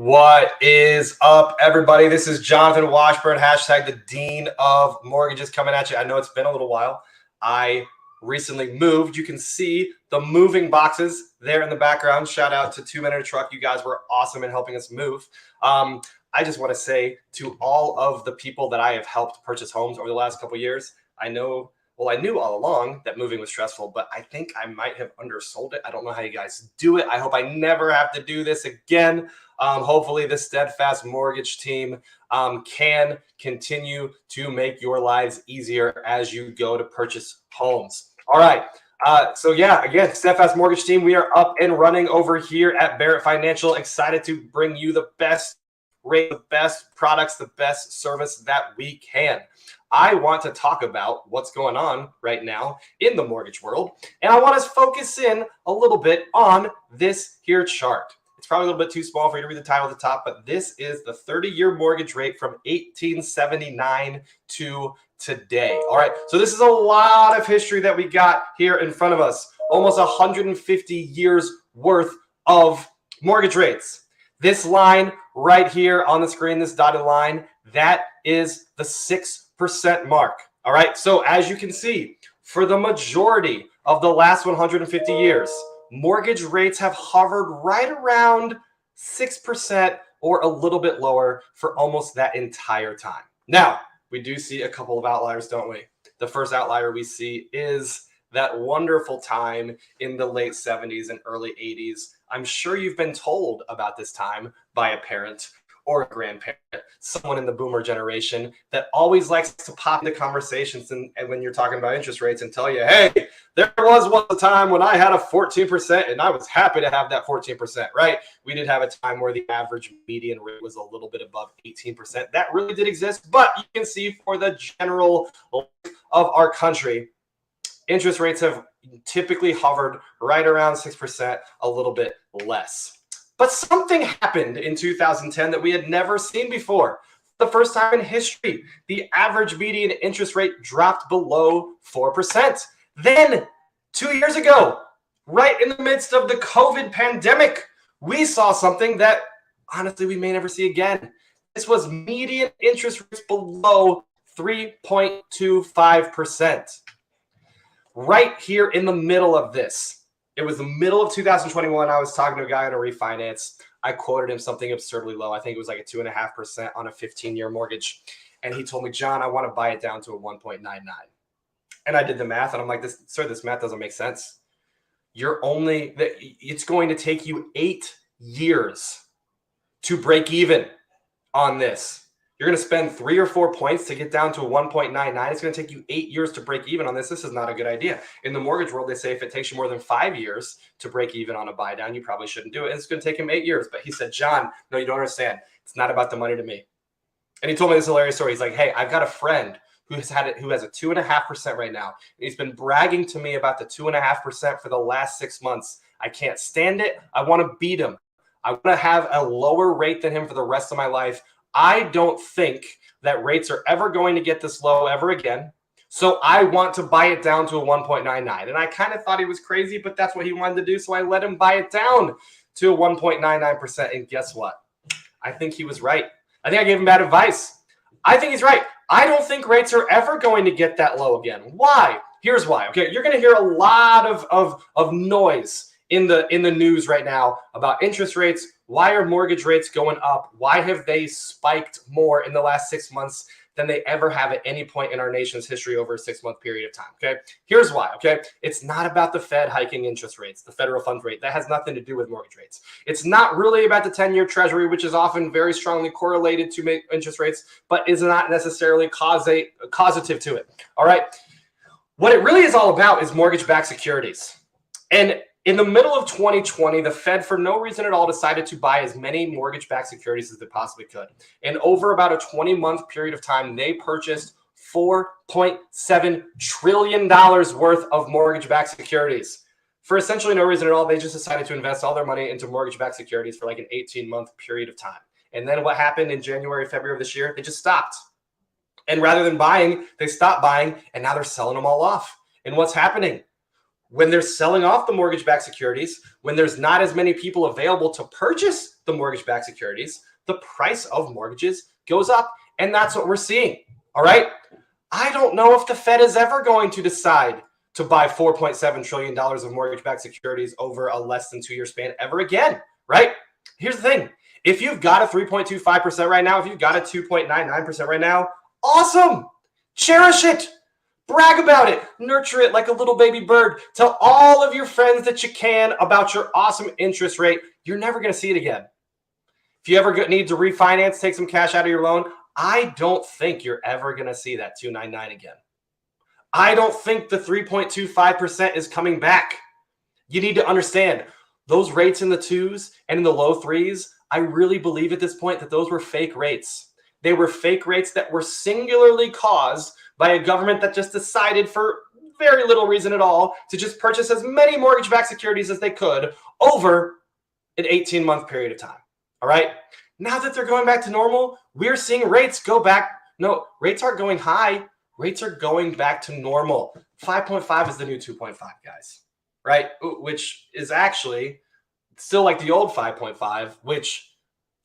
What is up, everybody? This is Jonathan Washburn, hashtag the Dean of Mortgages, coming at you. I know it's been a little while. I recently moved. You can see the moving boxes there in the background. Shout out to 2 Minute Truck. You guys were awesome in helping us move. I just want to say to all of the people that I have helped purchase homes over the last couple of years, I knew all along that moving was stressful, but I think I might have undersold it. I don't know how you guys do it. I hope I never have to do this again. Hopefully the Steadfast Mortgage team can continue to make your lives easier as you go to purchase homes. All right. So yeah, again, Steadfast Mortgage team, we are up and running over here at Barrett Financial. Excited to bring you the best rate, the best products, the best service that we can. I want to talk about what's going on right now in the mortgage world, and I want us to focus in a little bit on this here chart. It's probably a little bit too small for you to read the title at the top, but this is the 30-year mortgage rate from 1879 to today. All right, so this is a lot of history that we got here in front of us. Almost 150 years worth of mortgage rates. This line right here on the screen, this dotted line, that is the 6% mark. All right, so as you can see, for the majority of the last 150 years, mortgage rates have hovered right around 6% or a little bit lower for almost that entire time. Now, we do see a couple of outliers, don't we? The first outlier we see is that wonderful time in the late 70s and early 80s. I'm sure you've been told about this time by a parent or a grandparent, someone in the boomer generation that always likes to pop into conversations and when you're talking about interest rates and tell you, hey, there was one time when I had a 14% and I was happy to have that 14%, right? We did have a time where the average median rate was a little bit above 18%. That really did exist, but you can see for the general life of our country, interest rates have typically hovered right around 6%, a little bit less. But something happened in 2010 that we had never seen before. For the first time in history, the average median interest rate dropped below 4%. Then, 2 years ago, right in the midst of the COVID pandemic, we saw something that, honestly, we may never see again. This was median interest rates below 3.25%. Right here in the middle of this. It was the middle of 2021. I was talking to a guy on a refinance. I quoted him something absurdly low. I think it was like a 2.5% on a 15-year mortgage. And he told me, John, I want to buy it down to a 1.99. And I did the math, and I'm like, this math doesn't make sense. It's going to take you 8 years to break even on this. You're going to spend 3 or 4 points to get down to a 1.99. It's going to take you 8 years to break even on this. This is not a good idea. In the mortgage world, they say if it takes you more than 5 years to break even on a buy down, you probably shouldn't do it. And it's going to take him 8 years. But he said, John, no, you don't understand. It's not about the money to me. And he told me this hilarious story. He's like, hey, I've got a friend who has a 2.5% right now. And he's been bragging to me about the 2.5% for the last 6 months. I can't stand it. I want to beat him. I want to have a lower rate than him for the rest of my life. I don't think that rates are ever going to get this low ever again. So I want to buy it down to a 1.99. And I kind of thought he was crazy, but that's what he wanted to do. So I let him buy it down to a 1.99%. And guess what? I think he was right. I think I gave him bad advice. I think he's right. I don't think rates are ever going to get that low again. Why? Here's why. Okay, you're going to hear a lot of noise in the news right now about interest rates. Why are mortgage rates going up? Why have they spiked more in the last 6 months than they ever have at any point in our nation's history over a 6-month period of time? Okay, here's why. Okay, it's not about the Fed hiking interest rates, the federal funds rate. That has nothing to do with mortgage rates. It's not really about the 10-year Treasury, which is often very strongly correlated to interest rates, but is not necessarily causative to it. All right, what it really is all about is mortgage-backed securities. And in the middle of 2020, the Fed, for no reason at all, decided to buy as many mortgage-backed securities as they possibly could. And over about a 20-month period of time, they purchased $4.7 trillion worth of mortgage-backed securities. For essentially no reason at all, they just decided to invest all their money into mortgage-backed securities for like an 18-month period of time. And then what happened in January, February of this year? They just stopped. And rather than buying, they stopped buying, and now they're selling them all off. And what's happening? When they're selling off the mortgage-backed securities, when there's not as many people available to purchase the mortgage-backed securities, the price of mortgages goes up. And that's what we're seeing. All right. I don't know if the Fed is ever going to decide to buy $4.7 trillion of mortgage-backed securities over a less than 2-year span ever again. Right. Here's the thing. If you've got a 3.25% right now, if you've got a 2.99% right now, awesome. Cherish it. Brag about it. Nurture it like a little baby bird. Tell all of your friends that you can about your awesome interest rate. You're never going to see it again. If you ever need to refinance, take some cash out of your loan, I don't think you're ever going to see that 2.99 again. I don't think the 3.25% is coming back. You need to understand those rates in the 2s and in the low 3s. I really believe at this point that those were fake rates. They were fake rates that were singularly caused by a government that just decided for very little reason at all to just purchase as many mortgage-backed securities as they could over an 18-month period of time. All right. Now that they're going back to normal, we're seeing rates go back. No, rates aren't going high. Rates are going back to normal. 5.5 is the new 2.5, guys. Right? Which is actually still like the old 5.5, which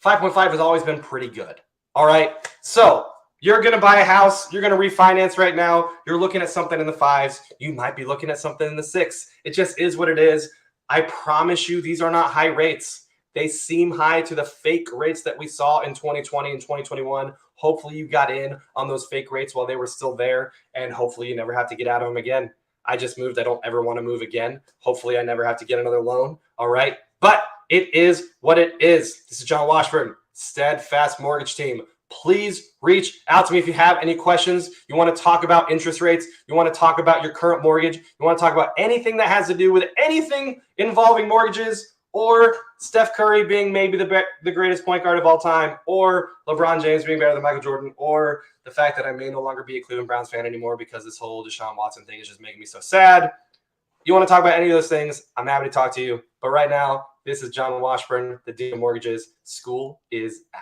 5.5 has always been pretty good. All right. So you're going to buy a house. You're going to refinance right now. You're looking at something in the 5s. You might be looking at something in the 6. It just is what it is. I promise you, these are not high rates. They seem high to the fake rates that we saw in 2020 and 2021. Hopefully you got in on those fake rates while they were still there, and hopefully you never have to get out of them again. I just moved. I don't ever want to move again. Hopefully I never have to get another loan. All right. But it is what it is. This is John Washburn, Steadfast Mortgage Team. Please reach out to me if you have any questions. You want to talk about interest rates. You want to talk about your current mortgage. You want to talk about anything that has to do with anything involving mortgages, or Steph Curry being maybe the greatest point guard of all time, or LeBron James being better than Michael Jordan, or the fact that I may no longer be a Cleveland Browns fan anymore because this whole Deshaun Watson thing is just making me so sad. You want to talk about any of those things, I'm happy to talk to you. But right now, this is John Washburn, the Dean of Mortgages. School is out.